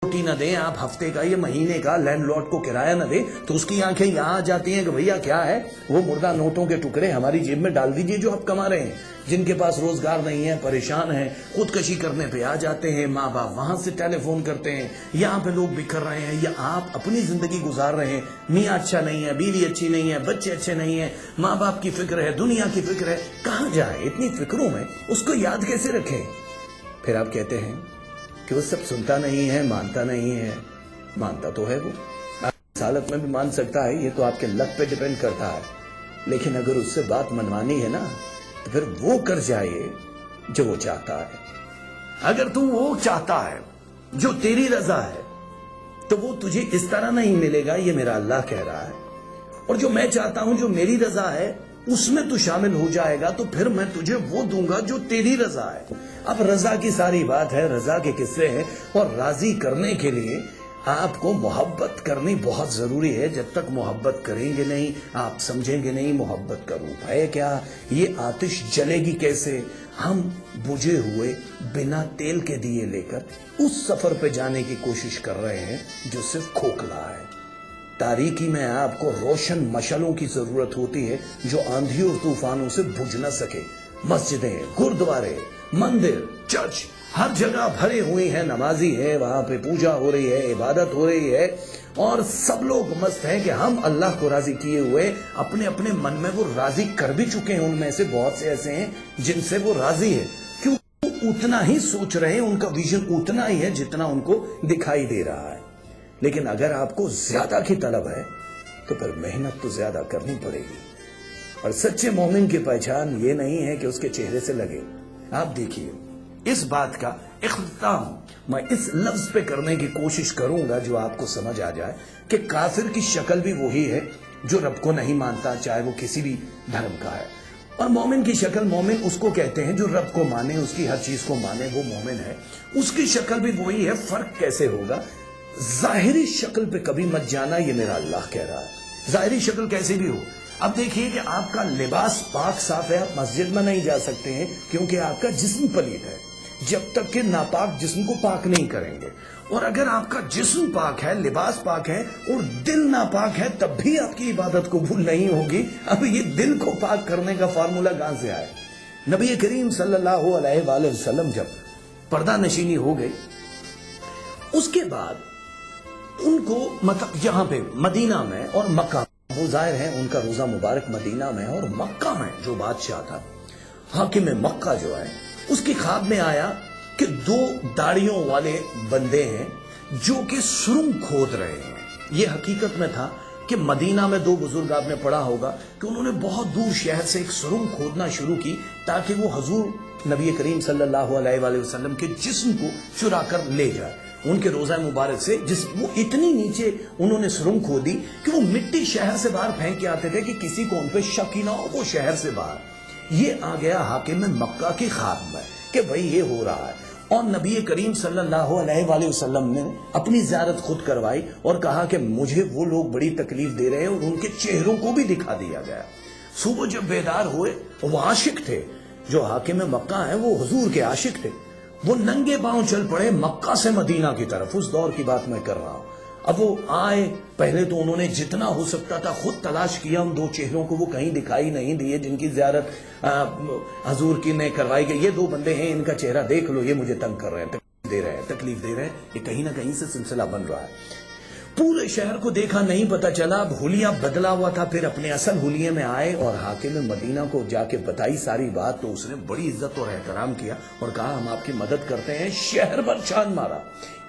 रोटी न दें, आप हफ्ते का या महीने का लैंडलॉर्ड को किराया न दें, तो उसकी आंखें यहाँ आ जाती हैं कि भैया क्या है, वो मुर्दा नोटों के टुकड़े हमारी जेब में डाल दीजिए जो आप कमा रहे हैं। जिनके पास रोजगार नहीं है, परेशान है, खुदकशी करने पे आ जाते हैं, माँ बाप वहां से टेलीफोन करते हैं, यहाँ पे लोग बिखर रहे हैं, या आप अपनी जिंदगी गुजार रहे हैं, मियाँ अच्छा नहीं है, बीवी अच्छी नहीं है, बच्चे अच्छे नहीं है, माँ बाप की फिक्र है, दुनिया की फिक्र है, कहाँ जाए इतनी फिक्रों में, उसको याद कैसे रखें। फिर आप कहते हैं कि वो सब सुनता नहीं है, मानता नहीं है। मानता तो है वो, इस हालत में भी मान सकता है, ये तो आपके लक पे डिपेंड करता है। लेकिन अगर उससे बात मनवानी है ना, तो फिर वो कर जाए जो वो चाहता है। अगर तू वो चाहता है जो तेरी रजा है, तो वो तुझे इस तरह नहीं मिलेगा, ये मेरा अल्लाह कह रहा है। और जो मैं चाहता हूं, जो मेरी रजा है, उसमें तू शामिल हो जाएगा, तो फिर मैं तुझे वो दूंगा जो तेरी रजा है। अब रजा की सारी बात है, रजा के किस्से हैं, और राजी करने के लिए आपको मोहब्बत करनी बहुत जरूरी है। जब तक मोहब्बत करेंगे नहीं, आप समझेंगे नहीं मोहब्बत का रूप है क्या, ये आतिश जलेगी कैसे। हम बुझे हुए बिना तेल के दिए लेकर उस सफर पे जाने की कोशिश कर रहे हैं जो सिर्फ खोखला है। तारीकी में आपको रोशन मशालों की जरूरत होती है जो आंधी और तूफानों से बुझ न सके। मस्जिदें, गुरुद्वारे, मंदिर, चर्च हर जगह भरे हुए हैं, नमाजी है, वहां पे पूजा हो रही है, इबादत हो रही है, और सब लोग मस्त हैं कि हम अल्लाह को राजी किए हुए अपने अपने मन में वो राजी कर भी चुके हैं। उनमें से बहुत से ऐसे हैं जिनसे वो राजी है, क्यों उतना ही सोच रहे हैं, उनका विजन उतना ही है जितना उनको दिखाई दे रहा है। लेकिन अगर आपको ज्यादा की तलब है तो फिर मेहनत तो ज्यादा करनी पड़ेगी। और सच्चे मोमिन की पहचान ये नहीं है कि उसके चेहरे से लगे। आप देखिए, इस बात का इख्तिताम मैं इस लफ्ज पे करने की कोशिश करूंगा जो आपको समझ आ जाए कि काफिर की शक्ल भी वही है जो रब को नहीं मानता, चाहे वो किसी भी धर्म का है। और मोमिन की शक्ल, मोमिन उसको कहते हैं जो रब को माने, उसकी हर चीज को माने, वो मोमिन है। उसकी शक्ल भी वही है। फर्क कैसे होगा? जाहिरी शक्ल पे कभी मत जाना, ये मेरा अल्लाह कह रहा है। जाहिरी शक्ल कैसे भी हो। अब देखिए कि आपका लिबास पाक साफ है, आप मस्जिद में नहीं जा सकते हैं क्योंकि आपका जिस्म पलीद है, जब तक कि नापाक जिस्म को पाक नहीं करेंगे। और अगर आपका जिस्म पाक है, लिबास पाक है और दिल नापाक है, तब भी आपकी इबादत कबूल नहीं होगी। अब ये दिल को पाक करने का फार्मूला कहां से आया? नबी करीम सल्लल्लाहु अलैहि वसल्लम जब पर्दा नशीनी हो गई, उसके बाद उनको मतलब यहां पे मदीना में और मक्का, वो जाहिर है उनका रोजा मुबारक मदीना में और मक्का में जो बादशाह था, हाकिम मक्का जो है, उसकी ख्वाब में आया कि दो दाढ़ियों वाले बंदे हैं जो कि सुरंग खोद रहे हैं। ये हकीकत में था कि मदीना में दो बुजुर्ग, आपने पढ़ा होगा कि उन्होंने बहुत दूर शहर से एक सुरंग खोदना शुरू की ताकि वो हजूर नबी करीम सल्लल्लाहु अलैहि वसल्लम के जिस्म को चुरा कर ले जाए। उनके रोजा मुबारक से जिस वो इतनी नीचे उन्होंने सुरंग खोदी कि वो मिट्टी शहर से बाहर फेंक के आते थे कि किसी को उन पे शक ही ना हो, वो शहर से बाहर। ये आ गया हाकिम मक्का की ख्वाब में कि भाई ये हो रहा है। और नबी करीम सल्लल्लाहु अलैहि वसल्लम ने अपनी ज़ियारत खुद करवाई और कहा कि मुझे वो लोग बड़ी तकलीफ दे रहे हैं, और उनके चेहरों को भी दिखा दिया गया। सुबह जब बेदार हुए, वो आशिक थे, जो हाकिम मक्का है वो हुजूर के आशिक थे। वो नंगे पांव चल पड़े मक्का से मदीना की तरफ। उस दौर की बात मैं कर रहा हूं। अब वो आए, पहले तो उन्होंने जितना हो सकता था खुद तलाश किया, उन दो चेहरों को वो कहीं दिखाई नहीं दिए जिनकी ज़ियारत हजूर की ने करवाई गई। ये दो बंदे हैं, इनका चेहरा देख लो, ये मुझे तंग कर रहे हैं, तकलीफ दे रहे हैं, ये कहीं ना कहीं से सिलसिला बन रहा है। पूरे शहर को देखा, नहीं पता चला। अब हुलिया बदला हुआ था, फिर अपने असल हुलिये में आए और हाकिम मदीना को जाके बताई सारी बात। तो उसने बड़ी इज्जत और एहतराम किया और कहा हम आपकी मदद करते हैं। शहर भर छान मारा,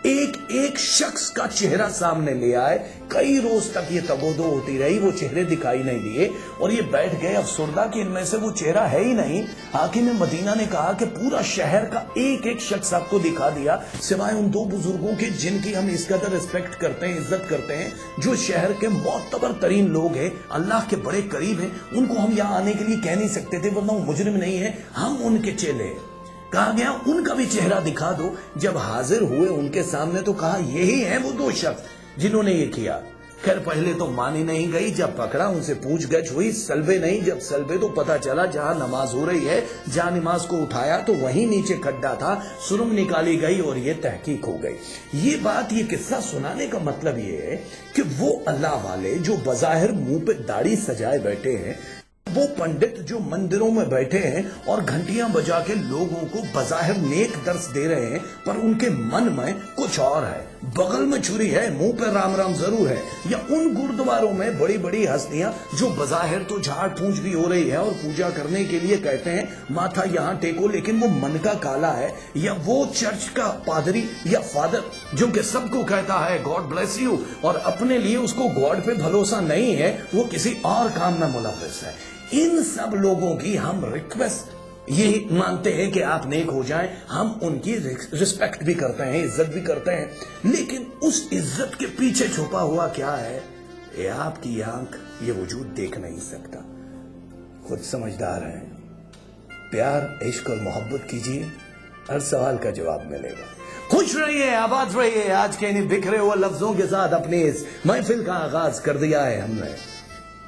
एक एक शख्स का चेहरा सामने ले आए। कई रोज तक ये तगोदो होती रही, वो चेहरे दिखाई नहीं दिए और ये बैठ गए अफसुर्दा कि इनमें से वो चेहरा है ही नहीं। हाकिम मदीना ने कहा कि पूरा शहर का एक एक शख्स आपको दिखा दिया, सिवाय उन दो बुजुर्गों के जिनकी हम इस कदर रिस्पेक्ट करते हैं, इज्जत करते हैं, जो शहर के मोतबर तरीन लोग हैं, अल्लाह के बड़े करीब हैं। उनको हम यहाँ आने के लिए कह नहीं सकते थे, वरना वो मुजरिम नहीं है, हम उनके चेले हैं। कहा गया उनका भी चेहरा दिखा दो। जब हाजिर हुए उनके सामने तो कहा यही है वो दो शख्स जिन्होंने ये किया। خیر پہلے تو مانی نہیں گئی، جب پکڑا ان سے پوچھ گچھ ہوئی، سلبے نہیں، جب سلبے تو پتا چلا جہاں نماز ہو رہی ہے، جہاں نماز کو اٹھایا تو وہیں نیچے کھڈا تھا، سرنگ نکالی گئی اور یہ تحقیق ہو گئی۔ یہ بات، یہ قصہ سنانے کا مطلب یہ ہے کہ وہ اللہ والے جو بظاہر منہ پہ داڑھی سجائے بیٹھے ہیں، وہ پنڈت جو مندروں میں بیٹھے ہیں اور گھنٹیاں بجا کے لوگوں کو بظاہر نیک درس دے رہے ہیں، پر ان کے من میں کچھ اور ہے، بغل میں چھری ہے، منہ پہ رام رام ضرور ہے، یا ان گردواروں میں بڑی بڑی ہستیاں جو بظاہر تو جھاڑ پھونچ بھی ہو رہی ہے اور پوجا کرنے کے لیے کہتے ہیں ماتھا یہاں ٹیکو، لیکن وہ من کا کالا ہے، یا وہ چرچ کا پادری یا فادر جو کہ سب کو کہتا ہے گاڈ بلیس یو اور اپنے لیے اس کو گاڈ پہ بھروسہ نہیں ہے، وہ کسی اور کام میں ملوث ہے۔ ان سب لوگوں کی ہم ریکویسٹ یہ مانتے ہیں کہ آپ نیک ہو جائیں، ہم ان کی ریسپیکٹ بھی کرتے ہیں، عزت بھی کرتے ہیں، لیکن اس عزت کے پیچھے چھپا ہوا کیا ہے، یہ آپ کی آنکھ یہ وجود دیکھ نہیں سکتا۔ خود سمجھدار ہیں، پیار عشق اور محبت کیجیے، ہر سوال کا جواب ملے گا۔ خوش رہیے، آباد رہیے۔ آج کے انہیں بکھرے ہوئے لفظوں کے ساتھ اپنی اس محفل کا آغاز کر دیا ہے ہم نے۔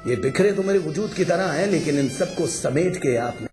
یہ بکھرے تو میرے وجود کی طرح ہیں، لیکن ان سب کو سمیٹ کے آپ نے